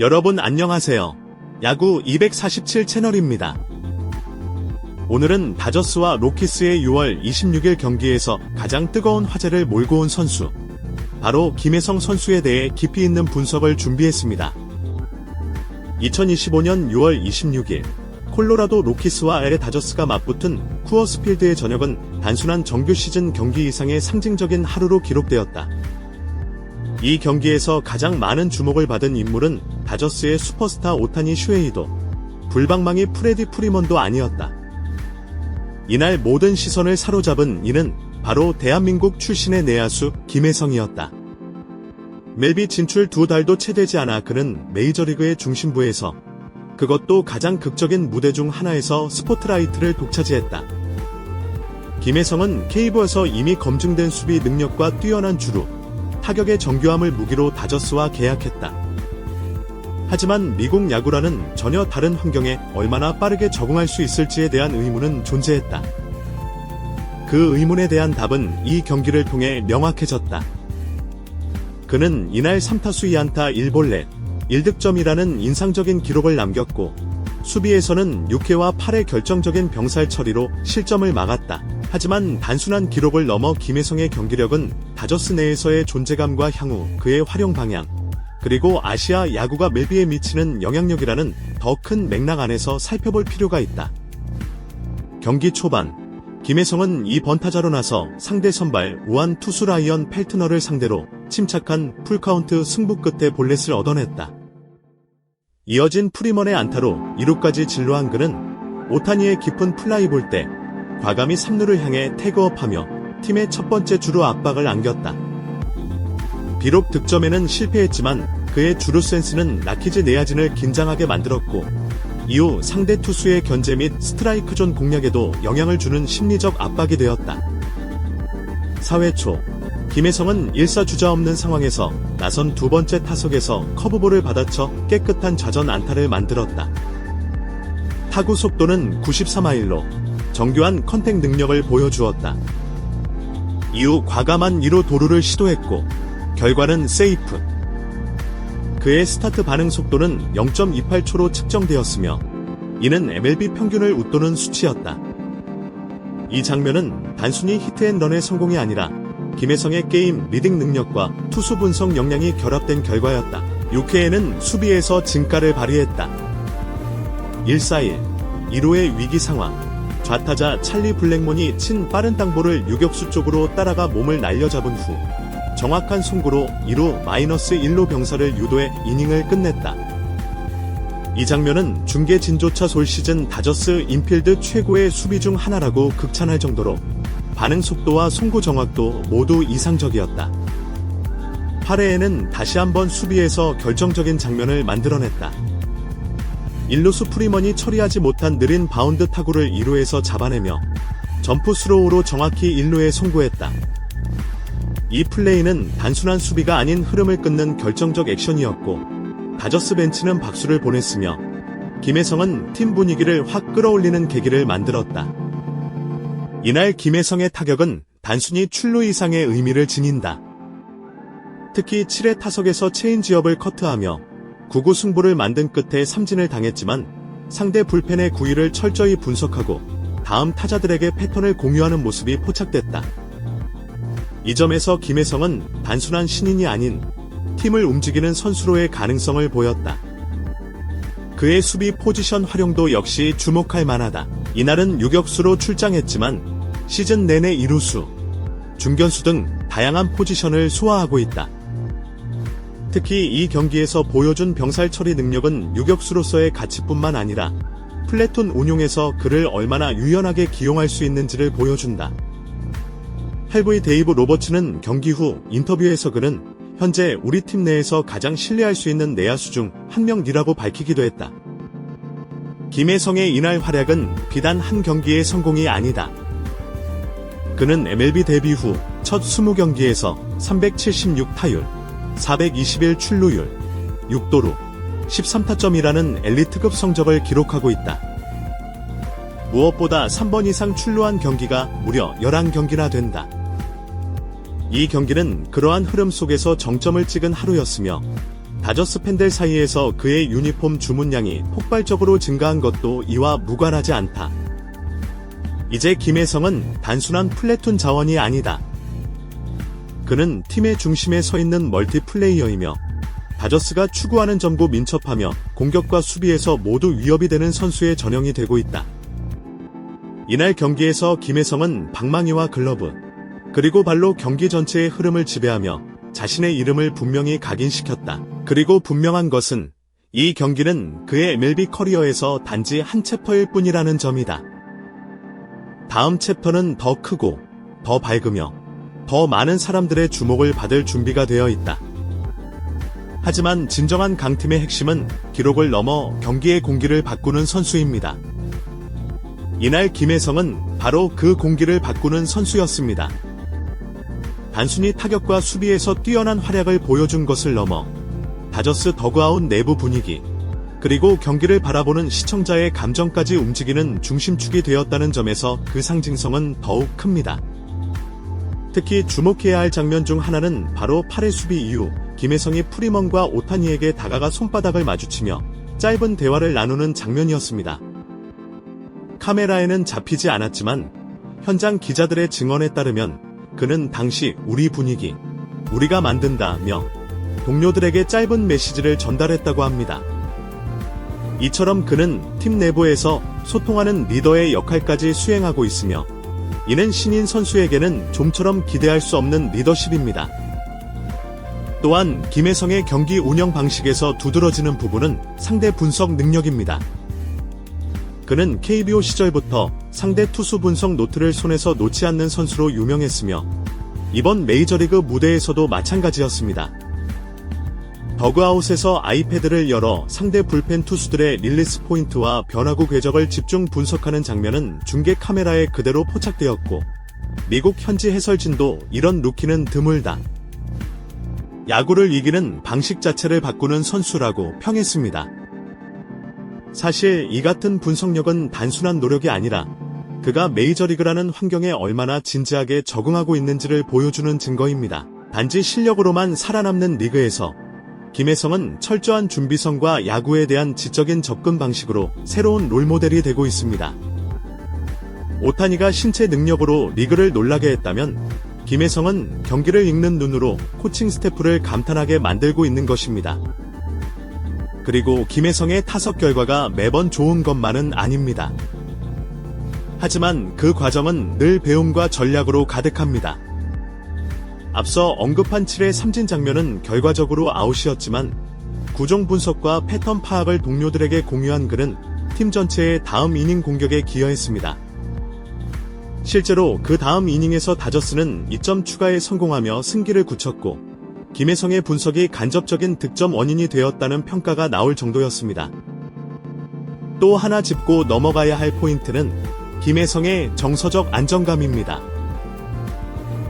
여러분 안녕하세요. 야구 247 채널입니다. 오늘은 다저스와 로키스의 6월 26일 경기에서 가장 뜨거운 화제를 몰고 온 선수, 바로 김혜성 선수에 대해 깊이 있는 분석을 준비했습니다. 2025년 6월 26일 콜로라도 로키스와 LA 다저스가 맞붙은 쿠어스 필드의 저녁은 단순한 정규 시즌 경기 이상의 상징적인 하루로 기록되었다. 이 경기에서 가장 많은 주목을 받은 인물은 다저스의 슈퍼스타 오타니 슈헤이도, 불방망이 프레디 프리먼도 아니었다. 이날 모든 시선을 사로잡은 이는 바로 대한민국 출신의 내야수 김혜성이었다. 멜비 진출 2달도 채 되지 않아 그는 메이저리그의 중심부에서, 그것도 가장 극적인 무대 중 하나에서 스포트라이트를 독차지했다. 김혜성은 K부에서 이미 검증된 수비 능력과 뛰어난 주루, 타격의 정교함을 무기로 다저스와 계약했다. 하지만 미국 야구라는 전혀 다른 환경에 얼마나 빠르게 적응할 수 있을지에 대한 의문은 존재했다. 그 의문에 대한 답은 이 경기를 통해 명확해졌다. 그는 이날 3타수 2안타 1볼넷, 1득점이라는 인상적인 기록을 남겼고, 수비에서는 6회와 8회 결정적인 병살 처리로 실점을 막았다. 하지만 단순한 기록을 넘어 김혜성의 경기력은 다저스 내에서의 존재감과 향후 그의 활용 방향, 그리고 아시아 야구가 멜비에 미치는 영향력이라는 더 큰 맥락 안에서 살펴볼 필요가 있다. 경기 초반, 김혜성은 2번타자로 나서 상대 선발 우한 투수 라이언 펠트너를 상대로 침착한 풀카운트 승부 끝에 볼넷을 얻어냈다. 이어진 프리먼의 안타로 2루까지 진루한 그는 오타니의 깊은 플라이 볼 때 과감히 3루를 향해 태그업하며 팀의 첫 번째 주루 압박을 안겼다. 비록 득점에는 실패했지만 그의 주루 센스는 라키즈 내야진을 긴장하게 만들었고, 이후 상대 투수의 견제 및 스트라이크 존 공략에도 영향을 주는 심리적 압박이 되었다. 4회 초, 김혜성은 1사주자 없는 상황에서 나선 두 번째 타석에서 커브볼을 받아쳐 깨끗한 좌전 안타를 만들었다. 타구 속도는 93마일로 정교한 컨택 능력을 보여주었다. 이후 과감한 2루 도루를 시도했고, 결과는 세이프. 그의 스타트 반응 속도는 0.28초로 측정되었으며, 이는 MLB 평균을 웃도는 수치였다. 이 장면은 단순히 히트앤런의 성공이 아니라 김혜성의 게임 리딩 능력과 투수 분석 역량이 결합된 결과였다. 6회에는 수비에서 진가를 발휘했다. 1-4-1, 2루의 위기 상황. 좌타자 찰리 블랙몬이 친 빠른 땅볼을 유격수 쪽으로 따라가 몸을 날려잡은 후 정확한 송구로 2루 -1루 병살을 유도해 이닝을 끝냈다. 이 장면은 중계 진조차 올 시즌 다저스 인필드 최고의 수비 중 하나라고 극찬할 정도로 반응 속도와 송구 정확도 모두 이상적이었다. 8회에는 다시 한번 수비에서 결정적인 장면을 만들어냈다. 1루수 프리먼이 처리하지 못한 느린 바운드 타구를 2루에서 잡아내며 점프 스로우로 정확히 1루에 송구했다. 이 플레이는 단순한 수비가 아닌 흐름을 끊는 결정적 액션이었고, 다저스 벤치는 박수를 보냈으며 김혜성은 팀 분위기를 확 끌어올리는 계기를 만들었다. 이날 김혜성의 타격은 단순히 출루 이상의 의미를 지닌다. 특히 7회 타석에서 체인지업을 커트하며 9구 승부를 만든 끝에 삼진을 당했지만 상대 불펜의 구위를 철저히 분석하고 다음 타자들에게 패턴을 공유하는 모습이 포착됐다. 이 점에서 김혜성은 단순한 신인이 아닌 팀을 움직이는 선수로의 가능성을 보였다. 그의 수비 포지션 활용도 역시 주목할 만하다. 이날은 유격수로 출장했지만 시즌 내내 2루수, 중견수 등 다양한 포지션을 소화하고 있다. 특히 이 경기에서 보여준 병살 처리 능력은 유격수로서의 가치뿐만 아니라 플래톤 운용에서 그를 얼마나 유연하게 기용할 수 있는지를 보여준다. 할브이 데이브 로버츠는 경기 후 인터뷰에서 그는 현재 우리 팀 내에서 가장 신뢰할 수 있는 내야수 중 한 명이라고 밝히기도 했다. 김혜성의 이날 활약은 비단 한 경기의 성공이 아니다. 그는 MLB 데뷔 후 첫 20경기에서 376타율, 421 출루율, 6도루, 13타점이라는 엘리트급 성적을 기록하고 있다. 무엇보다 3번 이상 출루한 경기가 무려 11경기나 된다. 이 경기는 그러한 흐름 속에서 정점을 찍은 하루였으며 다저스 팬들 사이에서 그의 유니폼 주문량이 폭발적으로 증가한 것도 이와 무관하지 않다. 이제 김혜성은 단순한 플래툰 자원이 아니다. 그는 팀의 중심에 서 있는 멀티플레이어이며 다저스가 추구하는 점고 민첩하며 공격과 수비에서 모두 위협이 되는 선수의 전형이 되고 있다. 이날 경기에서 김혜성은 방망이와 글러브, 그리고 발로 경기 전체의 흐름을 지배하며 자신의 이름을 분명히 각인시켰다. 그리고 분명한 것은 이 경기는 그의 MLB 커리어에서 단지 한 챕터일 뿐이라는 점이다. 다음 챕터는 더 크고 더 밝으며 더 많은 사람들의 주목을 받을 준비가 되어 있다. 하지만 진정한 강팀의 핵심은 기록을 넘어 경기의 공기를 바꾸는 선수입니다. 이날 김혜성은 바로 그 공기를 바꾸는 선수였습니다. 단순히 타격과 수비에서 뛰어난 활약을 보여준 것을 넘어 다저스 더그아웃 내부 분위기, 그리고 경기를 바라보는 시청자의 감정까지 움직이는 중심축이 되었다는 점에서 그 상징성은 더욱 큽니다. 특히 주목해야 할 장면 중 하나는 바로 8회 수비 이후 김혜성이 프리먼과 오타니에게 다가가 손바닥을 마주치며 짧은 대화를 나누는 장면이었습니다. 카메라에는 잡히지 않았지만 현장 기자들의 증언에 따르면 그는 당시 우리 분위기, 우리가 만든다며 동료들에게 짧은 메시지를 전달했다고 합니다. 이처럼 그는 팀 내부에서 소통하는 리더의 역할까지 수행하고 있으며 이는 신인 선수에게는 좀처럼 기대할 수 없는 리더십입니다. 또한 김혜성의 경기 운영 방식에서 두드러지는 부분은 상대 분석 능력입니다. 그는 KBO 시절부터 상대 투수 분석 노트를 손에서 놓지 않는 선수로 유명했으며 이번 메이저리그 무대에서도 마찬가지였습니다. 더그아웃에서 아이패드를 열어 상대 불펜 투수들의 릴리스 포인트와 변화구 궤적을 집중 분석하는 장면은 중계 카메라에 그대로 포착되었고 미국 현지 해설진도 이런 루키는 드물다. 야구를 이기는 방식 자체를 바꾸는 선수라고 평했습니다. 사실 이 같은 분석력은 단순한 노력이 아니라 그가 메이저리그라는 환경에 얼마나 진지하게 적응하고 있는지를 보여주는 증거입니다. 단지 실력으로만 살아남는 리그에서 김혜성은 철저한 준비성과 야구에 대한 지적인 접근 방식으로 새로운 롤모델이 되고 있습니다. 오타니가 신체 능력으로 리그를 놀라게 했다면 김혜성은 경기를 읽는 눈으로 코칭 스태프를 감탄하게 만들고 있는 것입니다. 그리고 김혜성의 타석 결과가 매번 좋은 것만은 아닙니다. 하지만 그 과정은 늘 배움과 전략으로 가득합니다. 앞서 언급한 7회 삼진 장면은 결과적으로 아웃이었지만 구종 분석과 패턴 파악을 동료들에게 공유한 그는 팀 전체의 다음 이닝 공격에 기여했습니다. 실제로 그 다음 이닝에서 다저스는 2점 추가에 성공하며 승기를 굳혔고 김혜성의 분석이 간접적인 득점 원인이 되었다는 평가가 나올 정도였습니다. 또 하나 짚고 넘어가야 할 포인트는 김혜성의 정서적 안정감입니다.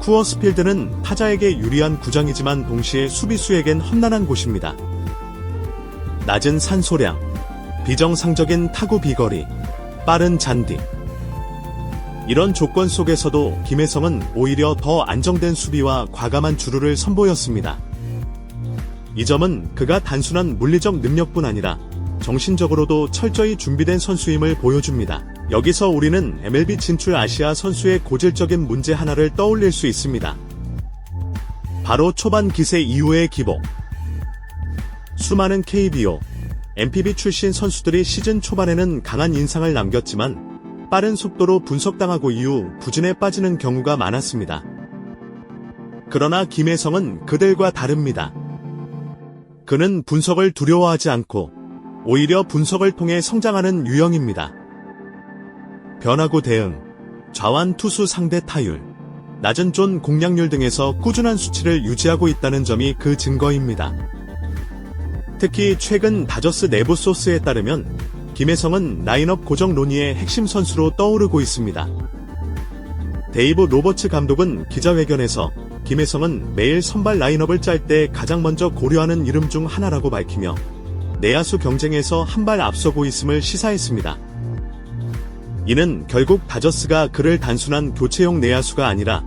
쿠어스 필드는 타자에게 유리한 구장이지만 동시에 수비수에겐 험난한 곳입니다. 낮은 산소량, 비정상적인 타구 비거리, 빠른 잔디. 이런 조건 속에서도 김혜성은 오히려 더 안정된 수비와 과감한 주루를 선보였습니다. 이 점은 그가 단순한 물리적 능력뿐 아니라 정신적으로도 철저히 준비된 선수임을 보여줍니다. 여기서 우리는 MLB 진출 아시아 선수의 고질적인 문제 하나를 떠올릴 수 있습니다. 바로 초반 기세 이후의 기복. 수많은 KBO, MPB 출신 선수들이 시즌 초반에는 강한 인상을 남겼지만 빠른 속도로 분석당하고 이후 부진에 빠지는 경우가 많았습니다. 그러나 김혜성은 그들과 다릅니다. 그는 분석을 두려워하지 않고 오히려 분석을 통해 성장하는 유형입니다. 변화구 대응, 좌완 투수 상대 타율, 낮은 존 공략률 등에서 꾸준한 수치를 유지하고 있다는 점이 그 증거입니다. 특히 최근 다저스 내부 소스에 따르면 김혜성은 라인업 고정 논의의 핵심 선수로 떠오르고 있습니다. 데이브 로버츠 감독은 기자회견에서 김혜성은 매일 선발 라인업을 짤 때 가장 먼저 고려하는 이름 중 하나라고 밝히며 내야수 경쟁에서 한 발 앞서고 있음을 시사했습니다. 이는 결국 다저스가 그를 단순한 교체용 내야수가 아니라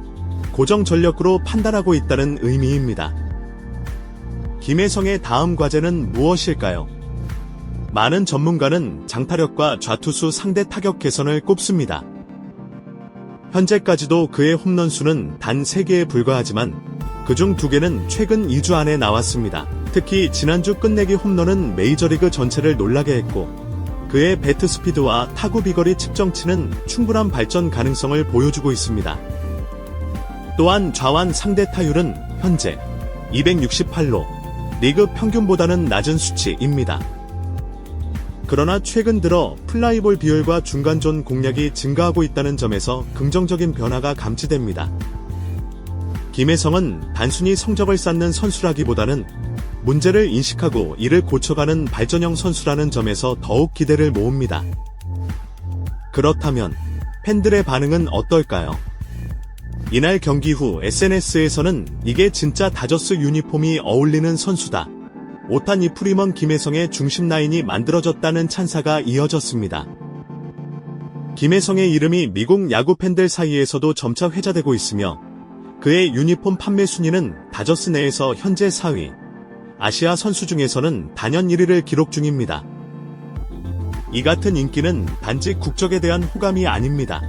고정 전력으로 판단하고 있다는 의미입니다. 김혜성의 다음 과제는 무엇일까요? 많은 전문가는 장타력과 좌투수 상대 타격 개선을 꼽습니다. 현재까지도 그의 홈런 수는 단 3개에 불과하지만 그중 2개는 최근 2주 안에 나왔습니다. 특히 지난주 끝내기 홈런은 메이저리그 전체를 놀라게 했고 그의 배트 스피드와 타구 비거리 측정치는 충분한 발전 가능성을 보여주고 있습니다. 또한 좌완 상대 타율은 현재 268로 리그 평균보다는 낮은 수치입니다. 그러나 최근 들어 플라이볼 비율과 중간존 공략이 증가하고 있다는 점에서 긍정적인 변화가 감지됩니다. 김혜성은 단순히 성적을 쌓는 선수라기보다는 문제를 인식하고 이를 고쳐가는 발전형 선수라는 점에서 더욱 기대를 모읍니다. 그렇다면 팬들의 반응은 어떨까요? 이날 경기 후 SNS에서는 이게 진짜 다저스 유니폼이 어울리는 선수다. 오타니 프리먼 김혜성의 중심 라인이 만들어졌다는 찬사가 이어졌습니다. 김혜성의 이름이 미국 야구 팬들 사이에서도 점차 회자되고 있으며 그의 유니폼 판매 순위는 다저스 내에서 현재 4위, 아시아 선수 중에서는 단연 1위를 기록 중입니다. 이 같은 인기는 단지 국적에 대한 호감이 아닙니다.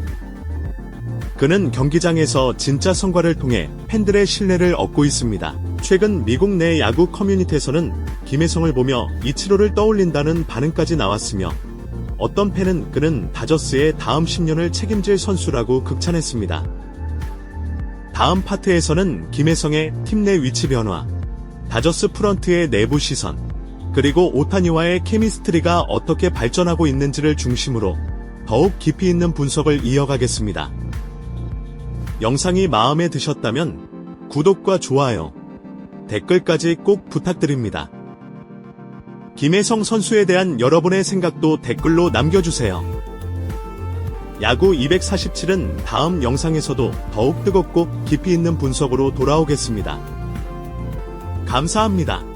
그는 경기장에서 진짜 성과를 통해 팬들의 신뢰를 얻고 있습니다. 최근 미국 내 야구 커뮤니티에서는 김혜성을 보며 이치로를 떠올린다는 반응까지 나왔으며 어떤 팬은 그는 다저스의 다음 10년을 책임질 선수라고 극찬했습니다. 다음 파트에서는 김혜성의 팀 내 위치 변화, 다저스 프런트의 내부 시선, 그리고 오타니와의 케미스트리가 어떻게 발전하고 있는지를 중심으로 더욱 깊이 있는 분석을 이어가겠습니다. 영상이 마음에 드셨다면 구독과 좋아요, 댓글까지 꼭 부탁드립니다. 김혜성 선수에 대한 여러분의 생각도 댓글로 남겨주세요. 야구 247은 다음 영상에서도 더욱 뜨겁고 깊이 있는 분석으로 돌아오겠습니다. 감사합니다.